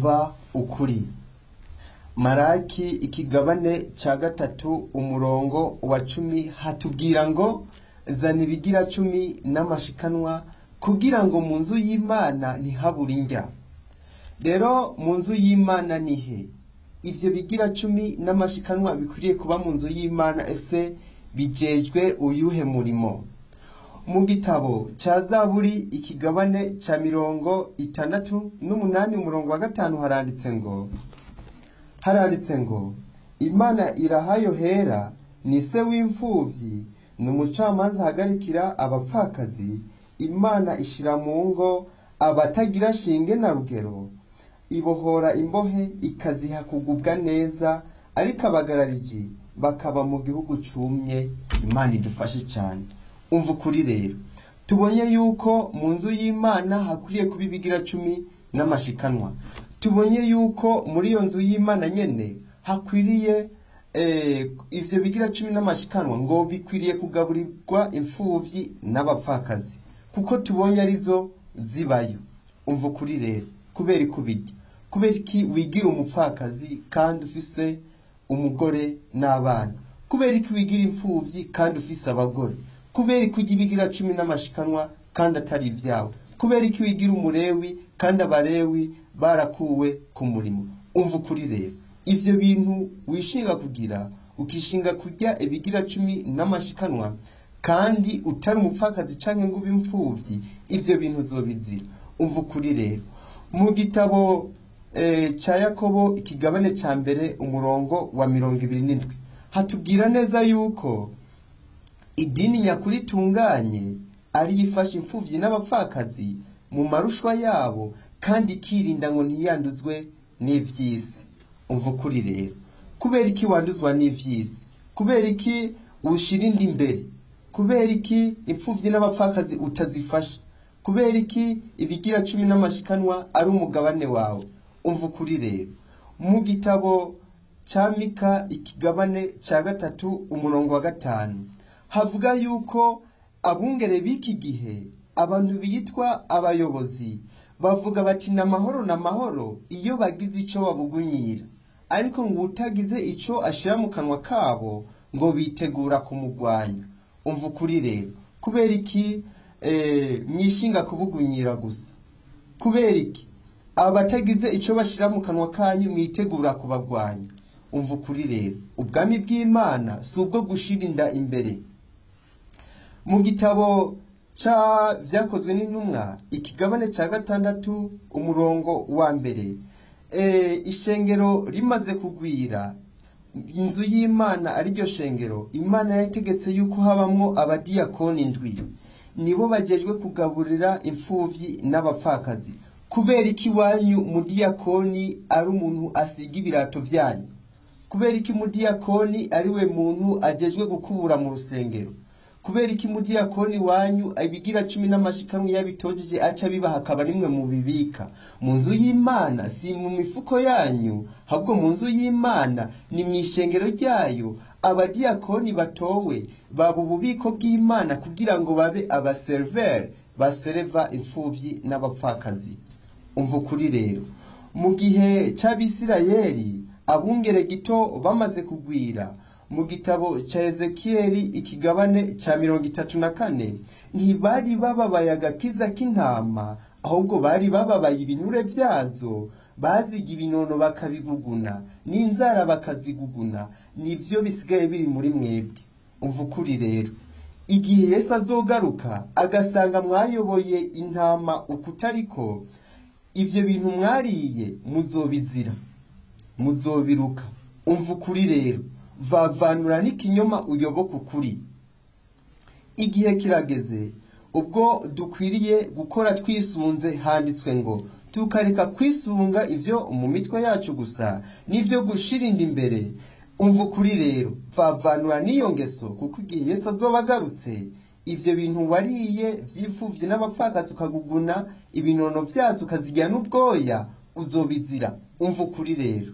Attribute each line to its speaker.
Speaker 1: umva ukuri. Maraki ikigabane ca gatatu umurongo wa 10 hatubwira ngo zana ibigira 10 n'amashikanwa kugira ngo mu nzu y'Imana ntihabure indya. Rero mu nzu y'Imana nihe? Ivyo bigira 10 n'amashikanwa bikwiriye kuba mu nzu y'Imana ese bijejwe uyuhe murimo? Mu gitabo ca Zaburi ikigabane ca 68 umurongo wa 5 haranditse ngo Imana irahayo hera ni se w'imfuvyi n'umucamanza hagarikira abapfakazi. Imana ishira mu ngo abatagira shinge na rugero, ibohora imbohe ikaziha kugubwa neza, ariko abagarariji bakaba mu gihugu cumye. Imana idufashe cyane. Umva ukuri rero, tubonye yuko mu nzu y'Imana hakwiriye kuba ibigira 10 n'amashikanwa. Tubonye yuko muri iyo nzu y'Imana nyene hakwiriye ivyo bigira 10 n'amashikanwa ngo bikwiriye kugaburirwa imfuvyi n'abapfakazi, kuko tubonye arizo zibayo. Umva ukuri rero, kubera ikubijya, kubera iki wigira umupfakazi kandi ufise umugore n'abana? Kubera iki wigira imfuvyi kandi ufise abagore? Kubera iki ugibigira 10 n'amashikanwa kandi atari ibyawe? Kubera iki wigira umurewi kandi abarewi barakuwe ku murimo? Umva ukuri rero, ivyo bintu wishinga kugira, ukishinga kujya ibigira 10 n'amashikanwa kandi utari umupfakazi canke ngo ubimfuvyi, ivyo bintu uzobizira. Umva ukuri rero, mu gitabo ca Yakobo ikigabane ca mbere umurongo wa 27 hatubwira neza yuko idini nyakuri tunganye ari yifasha imfuvyi n'abapfakazi mu marushwa yabo kandi ikirinda ngo ntiyanduzwe n'ivyisi. Umva ukuri rero, kubera iki wanduzwa n'ivyisi? Kubera iki ushira indi imbere? Kubera iki imfuvyi n'abapfakazi utazifasha? Kubera iki ibigira 10 n'amashikanwa ari umugabane wawe? Umva ukuri rero, mu gitabo ca Mika ikigabane ca gatatu umurongo wa 5 havuga yuko abungere b'iki gihe, abantu bitwa abayobozi, bavuga bati n'amahoro n'amahoro iyo bagize ico babugunyira, ariko ngo utagize ico ashira mu kanwa kabo ngo bitegura kumugwanya. Umva ukuri rero, kubera iki mwishinga kubugunyira gusa? Kubera iki abatagize ico bashira mu kanwa kanyu mwitegura kubagwanya? Umva ukuri rero, ubwami bw'Imana si ubwo gushira inda imbere. Mu gitabo ca Vyakozwe n'Intumwa ikigabane ca 6 umurongo wa 1 ishengero rimaze kugwira, inzu y'Imana ari ryo shengero, Imana yategetse yuko habamwo abadiyakoni 7 nibo bajejwe kugaburira imfuvyi n'abapfakazi. Kubera iki wanyu mudiyakoni ari umuntu asiga ibirato vyanyu? Kubera iki mudiyakoni ari we muntu ajejwe gukubura mu rusengero? Kubera iki mudiyakoni wanyu ibigira 10 n'amashikanwa yabitojeje aca bibaha akaba rimwe mu bibika? Mu nzu y'Imana si mu mifuko yanyu, ahubwo mu nzu y'Imana ni mwishengero ryayo. Abadiyakoni batowe baba ububiko bw'Imana kugira ngo babe abaserveri basereva imfuvyi n'abapfakazi. Umva ukuri rero, mu gihe c'Abisirayeli abungere gito bamaze kugwira, mu gitabo ca Ezekiyeli ikigabane ca 34 ntibari bababaye agakiza k'intama, ahubwo bari bababaye ibinure vyazo, baziga ibinono bakabiguguna n'inzara bakaziguguna. Nivyo bisigaye biri muri mwebwe. Umva ukuri rero, igihe Yesu azogaruka agasanga mwayoboye intama ukutariko, ivyo bintu mwariye muzobizira, muzobiruka. Umva ukuri rero, vavanura n'ikinyoma uyoboka ukuri. Igihe kirageze ubwo dukwiriye gukora twisunze, handitswe ngo tukareka kwisunga ivyo mu mitwe yacu gusa n'ivyo gushira indi imbere. Umva ukuri rero, vavanura n'iyo ngeso, kuko igihe Yesu azoba agarutse ivyo bintu wariye vy'imfuvyi n'abapfakazi ukaguguna ibinono vyazo ukazirya n'ubwoya uzobizira. Umva ukuri rero.